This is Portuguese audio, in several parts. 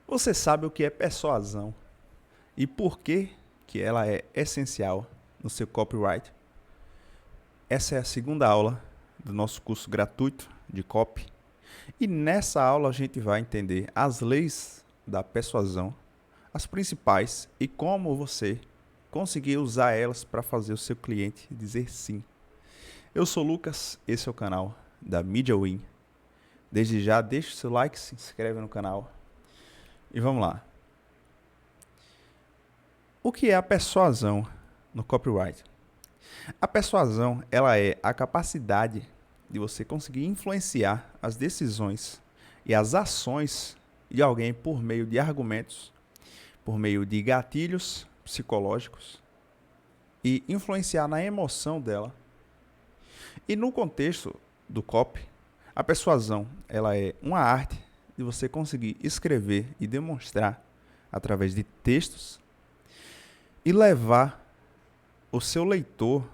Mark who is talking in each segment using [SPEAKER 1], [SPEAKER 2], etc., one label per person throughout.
[SPEAKER 1] Você sabe o que é persuasão e por que ela é essencial no seu copyright? Essa é a segunda aula do nosso curso gratuito de copy. E nessa aula a gente vai entender as leis da persuasão, as principais e como você conseguir usar elas para fazer o seu cliente dizer sim. Eu sou o Lucas, esse é o canal da MediaWin. Desde já, deixa o seu like, se inscreve no canal e vamos lá. O que é a persuasão no copyright? A persuasão, ela é a capacidade de você conseguir influenciar as decisões e as ações de alguém por meio de argumentos, por meio de gatilhos psicológicos e influenciar na emoção dela. E no contexto do copy, a persuasão, ela é uma arte de você conseguir escrever e demonstrar através de textos e levar o seu leitor,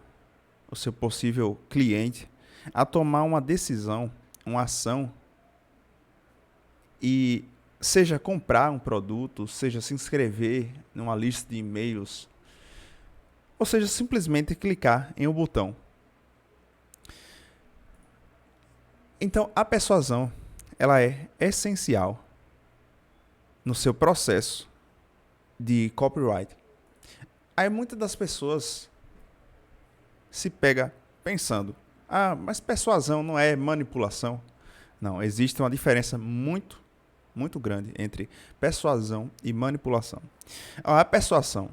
[SPEAKER 1] o seu possível cliente, a tomar uma decisão, uma ação, e seja comprar um produto, seja se inscrever numa lista de e-mails, ou seja, simplesmente clicar em um botão. Então, a persuasão, ela é essencial no seu processo de copyright. Aí muitas das pessoas se pega pensando, mas persuasão não é manipulação? Não, existe uma diferença muito grande entre persuasão e manipulação. A persuasão,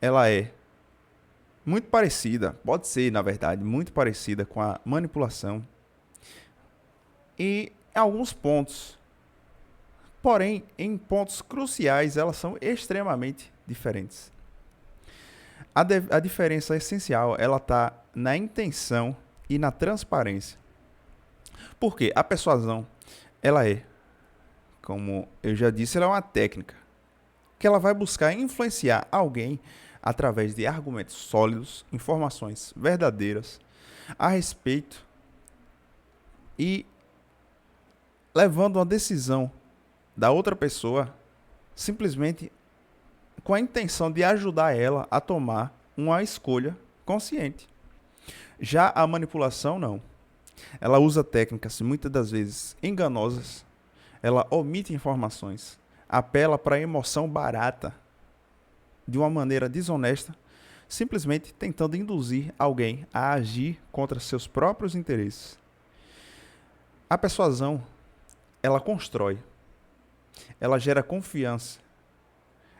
[SPEAKER 1] ela é muito parecida, pode ser, na verdade, muito parecida com a manipulação e em alguns pontos. Porém, em pontos cruciais, elas são extremamente diferentes. A diferença essencial, ela está na intenção e na transparência. Porque a persuasão, ela é, como eu já disse, ela é uma técnica que ela vai buscar influenciar alguém através de argumentos sólidos, informações verdadeiras a respeito e levando uma decisão da outra pessoa simplesmente com a intenção de ajudar ela a tomar uma escolha consciente. Já a manipulação, não. Ela usa técnicas muitas das vezes enganosas, ela omite informações, apela para a emoção barata de uma maneira desonesta, simplesmente tentando induzir alguém a agir contra seus próprios interesses. A persuasão, ela constrói, ela gera confiança,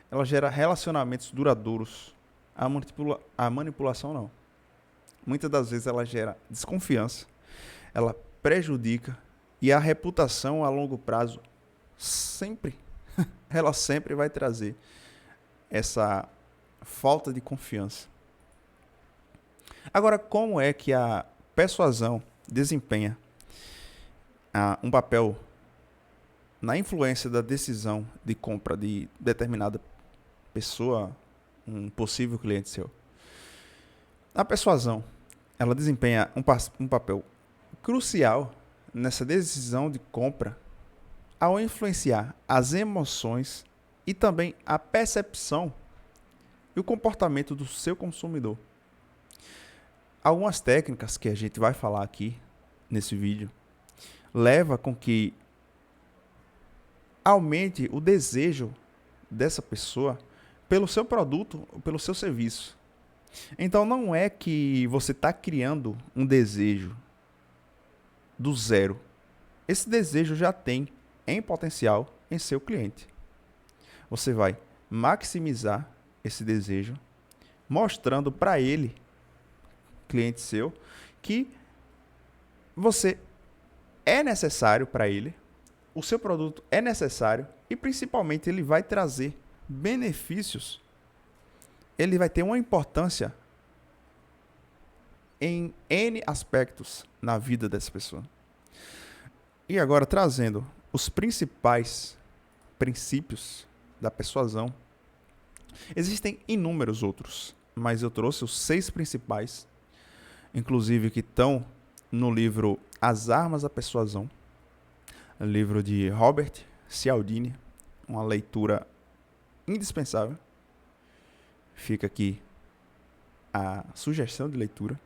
[SPEAKER 1] ela gera relacionamentos duradouros. A manipulação não. Muitas das vezes ela gera desconfiança, ela prejudica e a reputação a longo prazo ela sempre vai trazer essa falta de confiança. Agora, como é que a persuasão desempenha um papel na influência da decisão de compra de determinada pessoa, um possível cliente seu? A persuasão, ela desempenha um papel crucial nessa decisão de compra ao influenciar as emoções e também a percepção e o comportamento do seu consumidor. Algumas técnicas que a gente vai falar aqui nesse vídeo leva com que aumente o desejo dessa pessoa pelo seu produto ou pelo seu serviço. Então não é que você está criando um desejo do zero. Esse desejo já tem em potencial em seu cliente. Você vai maximizar esse desejo, mostrando para ele, cliente seu, que você é necessário para ele, o seu produto é necessário e principalmente ele vai trazer benefícios. Ele vai ter uma importância em N aspectos na vida dessa pessoa. E agora trazendo os principais princípios da persuasão. Existem inúmeros outros, mas eu trouxe os 6 principais, inclusive que estão no livro As Armas da Persuasão, livro de Robert Cialdini. uma leitura indispensável. Fica aqui a sugestão de leitura.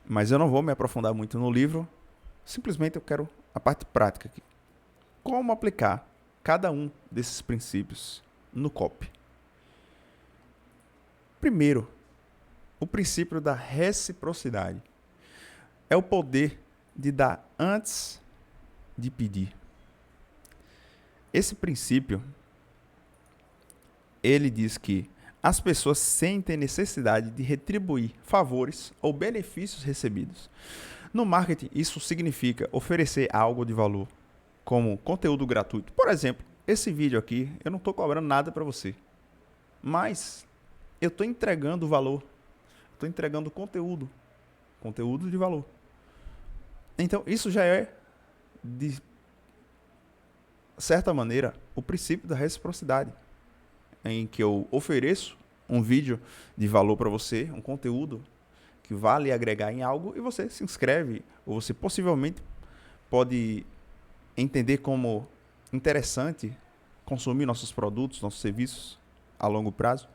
[SPEAKER 1] Mas eu não vou me aprofundar muito no livro. Simplesmente eu quero a parte prática aqui. Como aplicar cada um desses princípios no copy? Primeiro, o princípio da reciprocidade. É o poder de dar antes de pedir. Esse princípio, ele diz que as pessoas sentem necessidade de retribuir favores ou benefícios recebidos. No marketing, isso significa oferecer algo de valor, como conteúdo gratuito. Por exemplo, esse vídeo aqui, eu não estou cobrando nada para você, mas eu estou entregando valor, estou entregando conteúdo de valor. Então, isso já é, de certa maneira, o princípio da reciprocidade, em que eu ofereço um vídeo de valor para você, um conteúdo que vale agregar em algo, e você se inscreve, ou você possivelmente pode entender como interessante consumir nossos produtos, nossos serviços a longo prazo.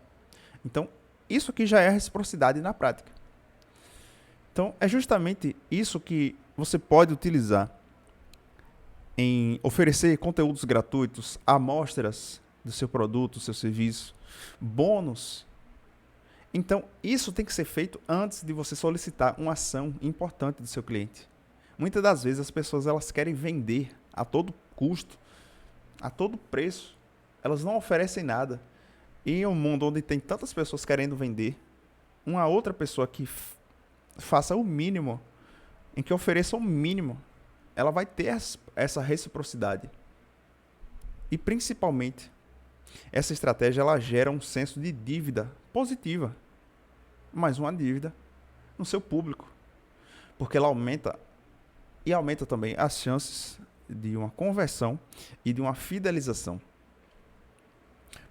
[SPEAKER 1] Então, isso aqui já é a reciprocidade na prática. Então, é justamente isso que você pode utilizar em oferecer conteúdos gratuitos, amostras do seu produto, do seu serviço, bônus. Então, isso tem que ser feito antes de você solicitar uma ação importante do seu cliente. Muitas das vezes as pessoas elas querem vender a todo custo, a todo preço. Elas não oferecem nada. E em um mundo onde tem tantas pessoas querendo vender, uma outra pessoa que faça o mínimo, em que ofereça o mínimo, ela vai ter essa reciprocidade. E principalmente, essa estratégia ela gera um senso de dívida positiva, mas uma dívida no seu público, porque ela aumenta também as chances de uma conversão e de uma fidelização.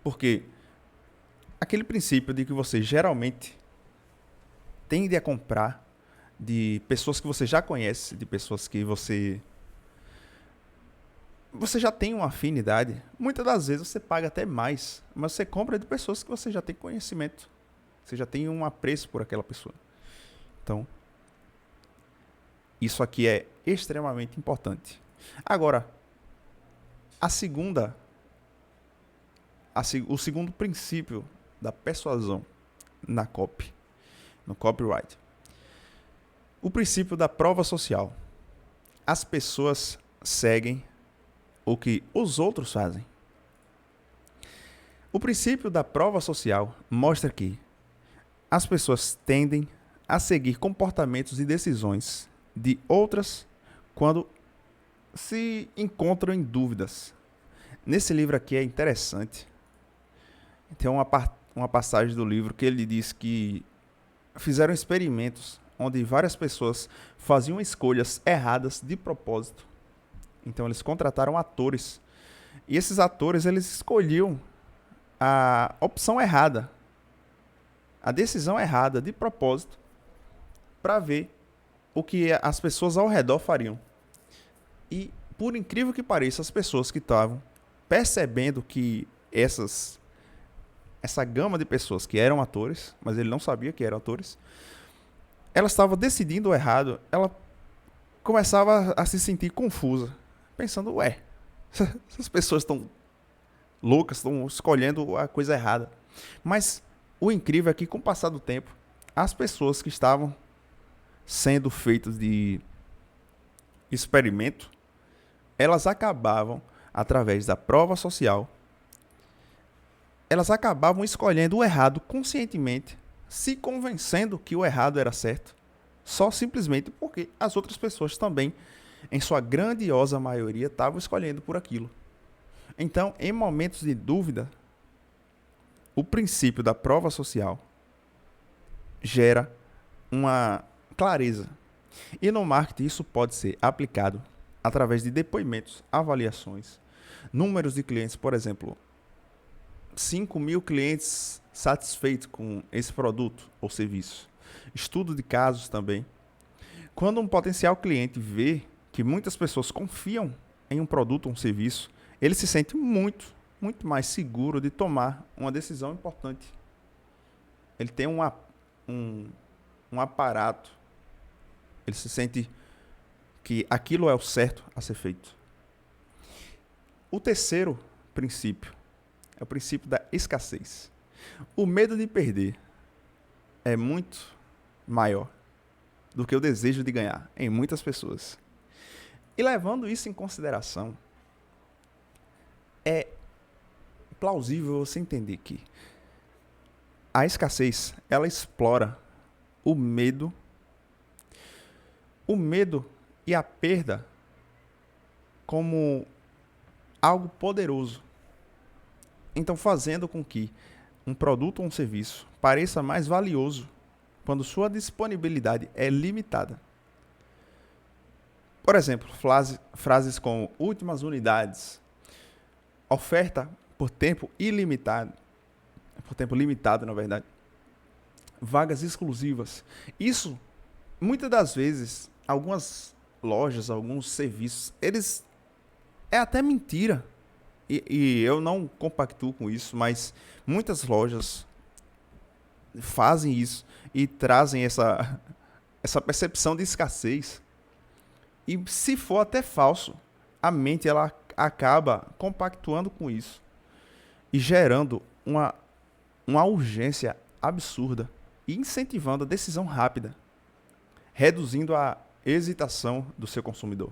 [SPEAKER 1] Porque aquele princípio de que você geralmente tende a comprar de pessoas que você já conhece, de pessoas que você já tem uma afinidade, muitas das vezes você paga até mais, mas você compra de pessoas que você já tem conhecimento, você já tem um apreço por aquela pessoa. Então, isso aqui é extremamente importante. Agora, o segundo princípio da persuasão na copy, no copyright, o princípio da prova social. As pessoas seguem o que os outros fazem. O princípio da prova social mostra que as pessoas tendem a seguir comportamentos e decisões de outras quando se encontram em dúvidas. Nesse livro aqui é interessante. Tem uma passagem do livro que ele diz que fizeram experimentos onde várias pessoas faziam escolhas erradas de propósito. Então eles contrataram atores. E esses atores eles escolhiam a opção errada, a decisão errada de propósito, para ver o que as pessoas ao redor fariam. E, por incrível que pareça, as pessoas que estavam percebendo que essa gama de pessoas que eram atores, mas ele não sabia que eram atores, ela estava decidindo o errado, ela começava a se sentir confusa, pensando, essas pessoas estão loucas, estão escolhendo a coisa errada. Mas o incrível é que, com o passar do tempo, as pessoas que estavam sendo feitas de experimento, elas acabavam, através da prova social, elas acabavam escolhendo o errado conscientemente, se convencendo que o errado era certo, só simplesmente porque as outras pessoas também, em sua grandiosa maioria, estavam escolhendo por aquilo. Então, em momentos de dúvida, o princípio da prova social gera uma clareza. E no marketing isso pode ser aplicado através de depoimentos, avaliações, números de clientes, por exemplo, 5.000 clientes satisfeitos com esse produto ou serviço. Estudo de casos também. Quando um potencial cliente vê que muitas pessoas confiam em um produto ou um serviço, ele se sente muito, muito mais seguro de tomar uma decisão importante. Ele tem um aparato, ele se sente que aquilo é o certo a ser feito. O terceiro princípio é o princípio da escassez. O medo de perder é muito maior do que o desejo de ganhar em muitas pessoas. E levando isso em consideração, é plausível você entender que a escassez, ela explora o medo e a perda como algo poderoso. Então, fazendo com que um produto ou um serviço pareça mais valioso quando sua disponibilidade é limitada. Por exemplo, frases como últimas unidades, oferta por tempo ilimitado, por tempo limitado, na verdade, vagas exclusivas. Isso, muitas das vezes, algumas lojas, alguns serviços, eles é até mentira. E eu não compactuo com isso, mas muitas lojas fazem isso e trazem essa percepção de escassez. E se for até falso, a mente ela acaba compactuando com isso e gerando uma urgência absurda e incentivando a decisão rápida, reduzindo a hesitação do seu consumidor.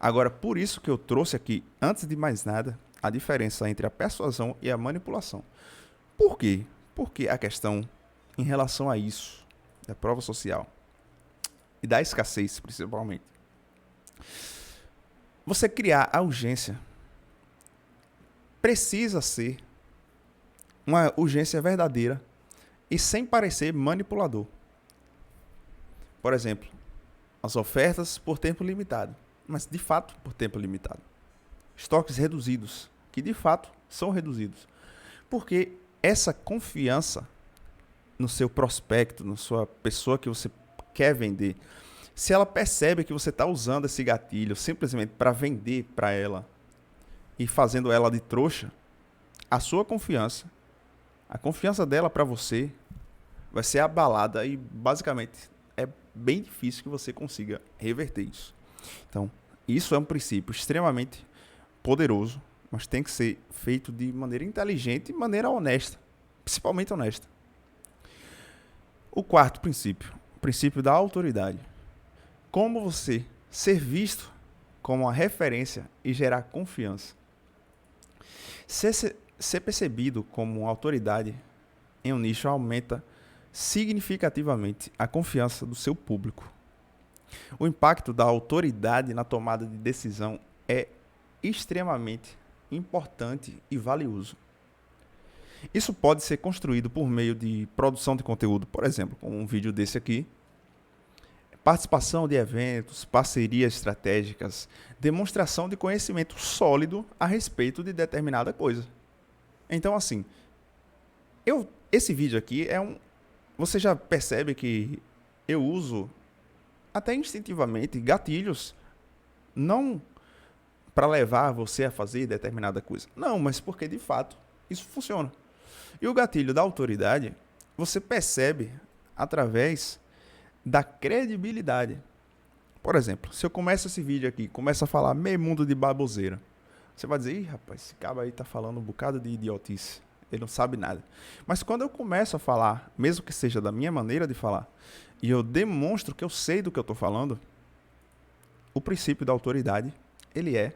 [SPEAKER 1] Agora, por isso que eu trouxe aqui, antes de mais nada, a diferença entre a persuasão e a manipulação. Por quê? Porque a questão em relação a isso, da prova social e da escassez, principalmente, você criar a urgência precisa ser uma urgência verdadeira e sem parecer manipulador. Por exemplo, as ofertas por tempo limitado, mas de fato por tempo limitado. Estoques reduzidos, que de fato são reduzidos. Porque essa confiança no seu prospecto, na sua pessoa que você quer vender, se ela percebe que você está usando esse gatilho simplesmente para vender para ela e fazendo ela de trouxa, a sua confiança, a confiança dela para você vai ser abalada e basicamente é bem difícil que você consiga reverter isso. Então, isso é um princípio extremamente poderoso, mas tem que ser feito de maneira inteligente e maneira honesta, principalmente honesta. O quarto princípio, o princípio da autoridade. Como você ser visto como uma referência e gerar confiança. Ser percebido como uma autoridade em um nicho aumenta significativamente a confiança do seu público. O impacto da autoridade na tomada de decisão é extremamente importante e valioso. Isso pode ser construído por meio de produção de conteúdo, por exemplo, como um vídeo desse aqui, participação de eventos, parcerias estratégicas, demonstração de conhecimento sólido a respeito de determinada coisa. Então, assim, esse vídeo aqui você já percebe que eu uso até instintivamente gatilhos, não para levar você a fazer determinada coisa. Não, mas porque de fato isso funciona. E o gatilho da autoridade, você percebe através da credibilidade. Por exemplo, se eu começo esse vídeo aqui, começo a falar meio mundo de baboseira, você vai dizer, ih, rapaz, esse cara aí tá falando um bocado de idiotice. Ele não sabe nada. Mas quando eu começo a falar, mesmo que seja da minha maneira de falar, e eu demonstro que eu sei do que eu estou falando, o princípio da autoridade, ele é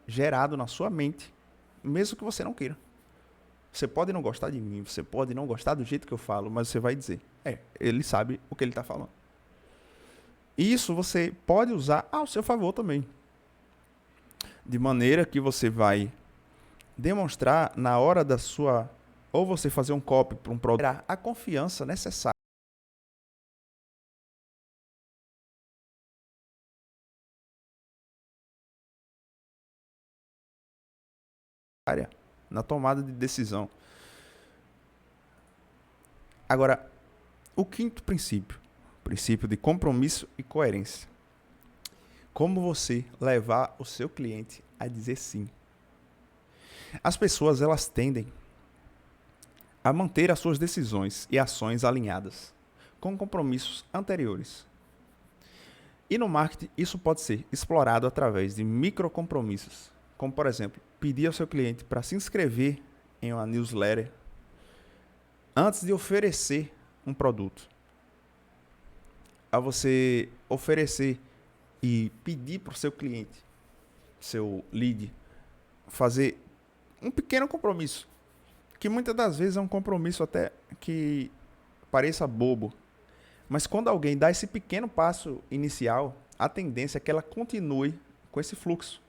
[SPEAKER 1] gerado na sua mente, mesmo que você não queira. Você pode não gostar de mim, você pode não gostar do jeito que eu falo, mas você vai dizer, ele sabe o que ele está falando. E isso você pode usar ao seu favor também. De maneira que você vai demonstrar na hora da sua, ou você fazer um copy para um produto, a confiança necessária na tomada de decisão. Agora, o quinto princípio, princípio de compromisso e coerência. Como você levar o seu cliente a dizer sim. As pessoas elas tendem a manter as suas decisões e ações alinhadas com compromissos anteriores. E no marketing, isso pode ser explorado através de microcompromissos, como, por exemplo, pedir ao seu cliente para se inscrever em uma newsletter antes de oferecer um produto. A você oferecer e pedir para o seu cliente, seu lead, fazer um pequeno compromisso, que muitas das vezes é um compromisso até que pareça bobo, mas quando alguém dá esse pequeno passo inicial, a tendência é que ela continue com esse fluxo,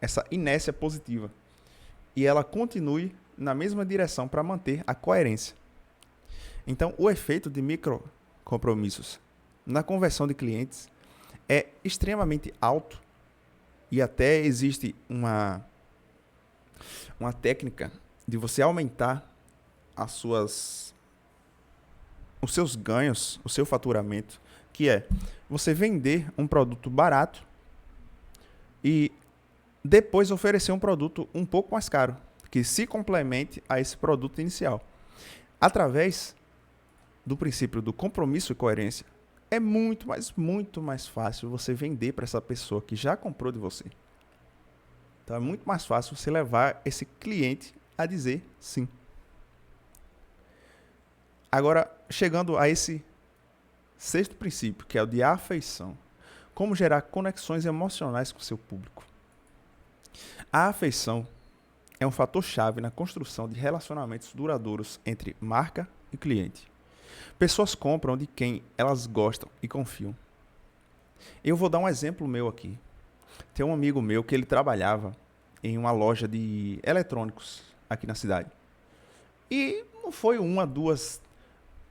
[SPEAKER 1] essa inércia positiva, e ela continue na mesma direção para manter a coerência. Então, o efeito de micro compromissos na conversão de clientes é extremamente alto, e até existe uma técnica de você aumentar os seus ganhos, o seu faturamento, que é você vender um produto barato e depois oferecer um produto um pouco mais caro, que se complemente a esse produto inicial. Através do princípio do compromisso e coerência, é muito, mas muito mais fácil você vender para essa pessoa que já comprou de você. Então é muito mais fácil você levar esse cliente a dizer sim. Agora, chegando a esse sexto princípio, que é o de afeição. Como gerar conexões emocionais com o seu público. A afeição é um fator-chave na construção de relacionamentos duradouros entre marca e cliente. Pessoas compram de quem elas gostam e confiam. Eu vou dar um exemplo meu aqui. Tem um amigo meu que ele trabalhava em uma loja de eletrônicos aqui na cidade. E não foi uma, duas,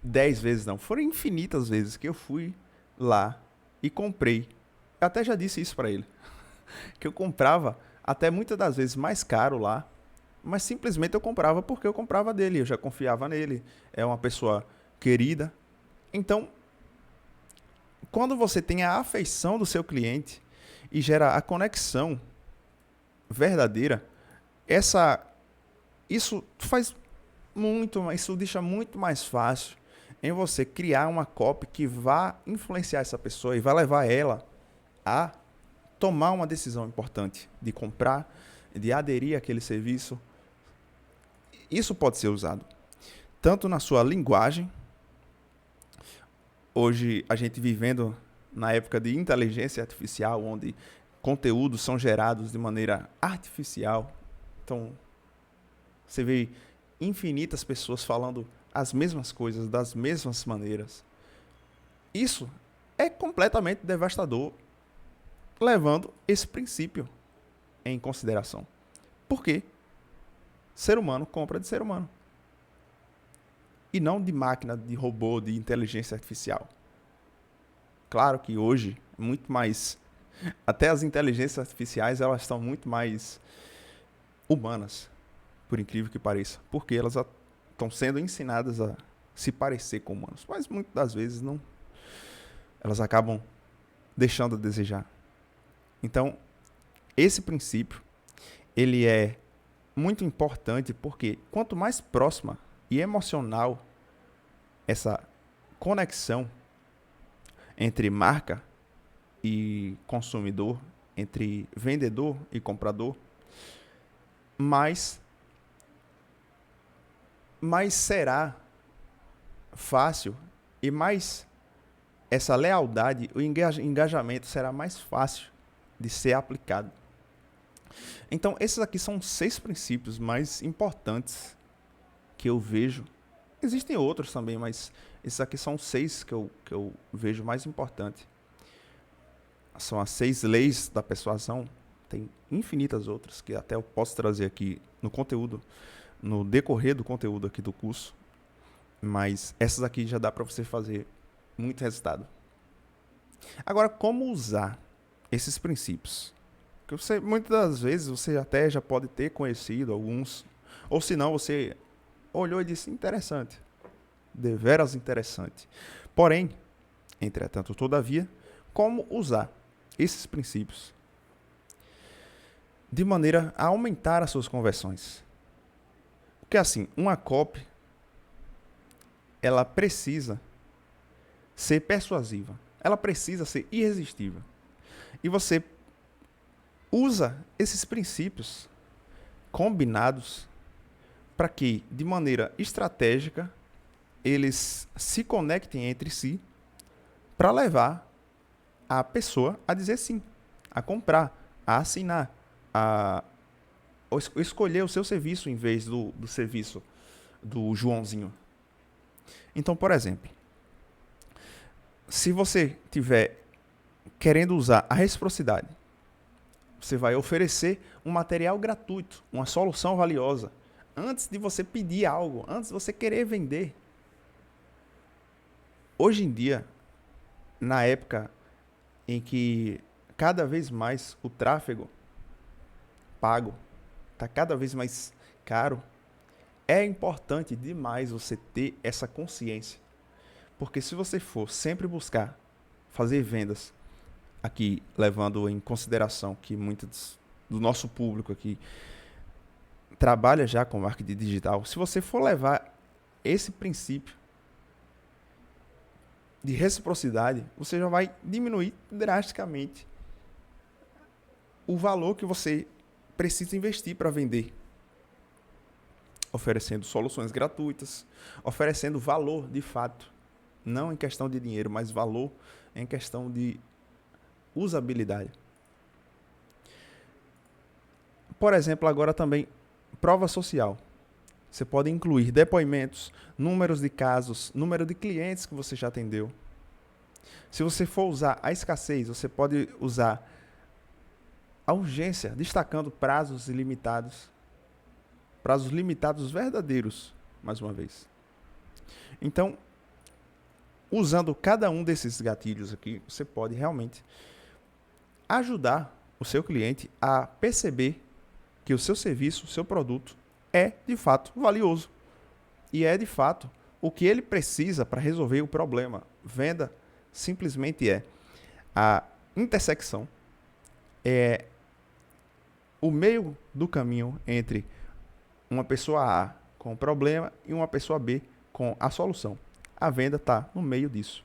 [SPEAKER 1] 10 vezes não. Foram infinitas vezes que eu fui lá e comprei. Eu até já disse isso para ele. Que eu comprava até muitas das vezes mais caro lá. Mas simplesmente eu comprava porque eu comprava dele. Eu já confiava nele. É uma pessoa querida. Então, quando você tem a afeição do seu cliente e gera a conexão verdadeira, isso deixa muito mais fácil em você criar uma copy que vá influenciar essa pessoa e vai levar ela a tomar uma decisão importante de comprar, de aderir àquele serviço. Isso pode ser usado tanto na sua linguagem. Hoje a gente vivendo na época de inteligência artificial, onde conteúdos são gerados de maneira artificial. Então, você vê infinitas pessoas falando as mesmas coisas das mesmas maneiras. Isso é completamente devastador, levando esse princípio em consideração. Por quê? Ser humano compra de ser humano. E não de máquina, de robô, de inteligência artificial. Claro que hoje, muito mais... Até as inteligências artificiais, elas estão muito mais humanas, por incrível que pareça. Porque elas estão sendo ensinadas a se parecer com humanos. Mas muitas das vezes não. Elas acabam deixando a desejar. Então, esse princípio, ele é muito importante porque quanto mais próxima e emocional essa conexão entre marca e consumidor, entre vendedor e comprador, mais será fácil e mais essa lealdade, o engajamento será mais fácil de ser aplicado. Então, esses aqui são 6 princípios mais importantes que eu vejo. Existem outros também, mas esses aqui são 6 que eu vejo mais importantes. São as 6 leis da persuasão. Tem infinitas outras que até eu posso trazer aqui no conteúdo, no decorrer do conteúdo aqui do curso. Mas essas aqui já dá para você fazer muito resultado. Agora, como usar esses princípios? Porque muitas das vezes você até já pode ter conhecido alguns, ou se não, você olhou e disse, interessante, deveras interessante. Porém, entretanto, todavia, como usar esses princípios de maneira a aumentar as suas conversões. Porque assim, uma copy, ela precisa ser persuasiva. Ela precisa ser irresistível. E você usa esses princípios combinados para que, de maneira estratégica, eles se conectem entre si para levar a pessoa a dizer sim, a comprar, a assinar, a escolher o seu serviço em vez do serviço do Joãozinho. Então, por exemplo, se você tiver querendo usar a reciprocidade, você vai oferecer um material gratuito, uma solução valiosa, antes de você pedir algo, antes de você querer vender. Hoje em dia, na época em que cada vez mais o tráfego pago está cada vez mais caro, é importante demais você ter essa consciência. Porque se você for sempre buscar fazer vendas, aqui levando em consideração que muitos do nosso público aqui trabalha já com marketing digital, se você for levar esse princípio de reciprocidade, você já vai diminuir drasticamente o valor que você precisa investir para vender. Oferecendo soluções gratuitas, oferecendo valor de fato. Não em questão de dinheiro, mas valor em questão de usabilidade. Por exemplo, agora também, prova social. Você pode incluir depoimentos, números de casos, número de clientes que você já atendeu. Se você for usar a escassez, você pode usar a urgência, destacando prazos ilimitados. Prazos limitados verdadeiros, mais uma vez. Então, usando cada um desses gatilhos aqui, você pode realmente ajudar o seu cliente a perceber que o seu serviço, o seu produto é de fato valioso. E é de fato o que ele precisa para resolver o problema. Venda simplesmente é a intersecção, é o meio do caminho entre uma pessoa A com o problema e uma pessoa B com a solução. A venda está no meio disso.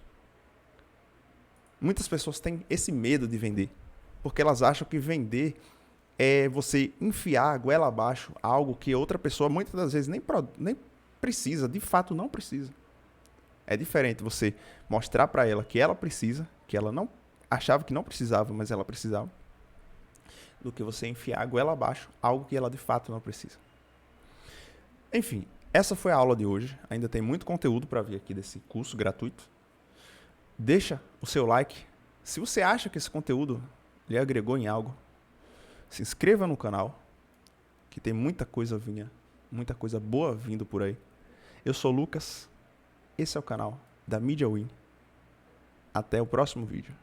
[SPEAKER 1] Muitas pessoas têm esse medo de vender, porque elas acham que vender é você enfiar a goela abaixo algo que outra pessoa muitas das vezes nem precisa, de fato não precisa. É diferente você mostrar para ela que ela precisa, que ela não achava que não precisava, mas ela precisava, do que você enfiar a goela abaixo algo que ela de fato não precisa. Enfim, essa foi a aula de hoje. Ainda tem muito conteúdo para vir aqui desse curso gratuito. Deixa o seu like. Se você acha que esse conteúdo lhe agregou em algo, se inscreva no canal, que tem muita coisa boa vindo por aí. Eu sou o Lucas, esse é o canal da Media Win. Até o próximo vídeo.